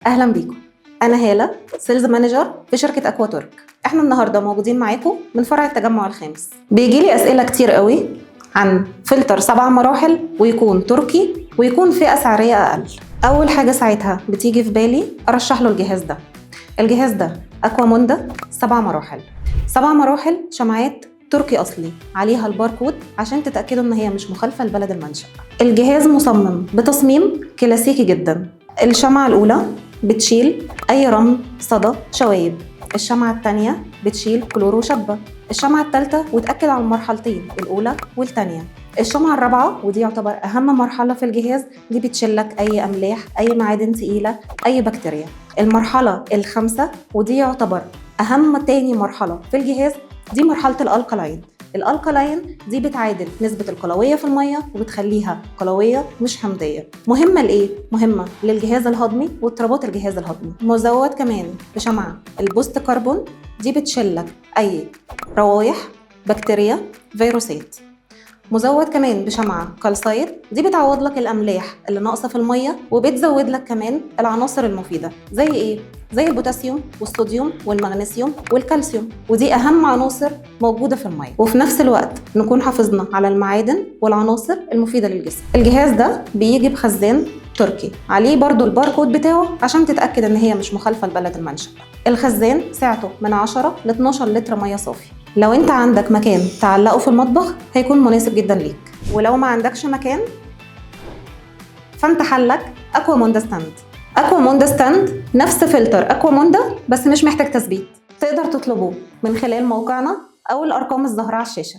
اهلا بيكم. انا هاله، سيلز مانجر في شركه اكوا تورك. احنا النهارده موجودين معاكم من فرع التجمع الخامس. بيجي لي اسئله كتير قوي عن فلتر 7 مراحل ويكون تركي ويكون فئه سعريه اقل. اول حاجه ساعتها بتيجي في بالي ارشح له الجهاز ده اكوا موندا 7 مراحل. 7 مراحل شمعات تركي اصلي، عليها الباركود عشان تتاكدوا ان هي مش مخالفه لبلد المنشأ. الجهاز مصمم بتصميم كلاسيكي جدا. الشمعة الأولى بتشيل أي رمل صدى شوايب، الشمعة الثانية بتشيل كلورو شابة، الشمعة الثالثة وتأكد على المرحلتين الأولى والثانية، الشمعة الرابعة ودي يعتبر أهم مرحلة في الجهاز، دي بتشيلك أي أملاح، أي معادن تقيلة، أي بكتيريا. المرحلة الخامسة ودي يعتبر أهم تاني مرحلة في الجهاز، دي مرحلة الألكالاين دي بتعادل نسبة القلوية في المية وبتخليها قلوية مش حمضية. مهمة لإيه؟ مهمة للجهاز الهضمي واضطرابات الجهاز الهضمي. مزود كمان بشمعة البوست كربون، دي بتشلك أي روايح، بكتيريا، فيروسات. مزود كمان بشمعة كالسايت، دي بتعوض لك الأملاح اللي ناقصة في المية وبتزود لك كمان العناصر المفيدة زي إيه؟ زي البوتاسيوم والصوديوم والمغنيسيوم والكالسيوم، ودي أهم عناصر موجودة في المية، وفي نفس الوقت نكون حافظنا على المعادن والعناصر المفيدة للجسم. الجهاز ده بيجي بخزان تركي، عليه برضو الباركود بتاعه عشان تتأكد إن هي مش مخالفة لبلد المنشأ. الخزان سعته من 10 ل 12 لتر مية صافي. لو انت عندك مكان تعلقه في المطبخ هيكون مناسب جدا ليك، ولو ما عندكش مكان فانت حلك اكوا موندا ستاند. اكوا موندا ستاند نفس فلتر اكوا موندا بس مش محتاج تثبيت. تقدر تطلبه من خلال موقعنا او الارقام الظاهره على الشاشه.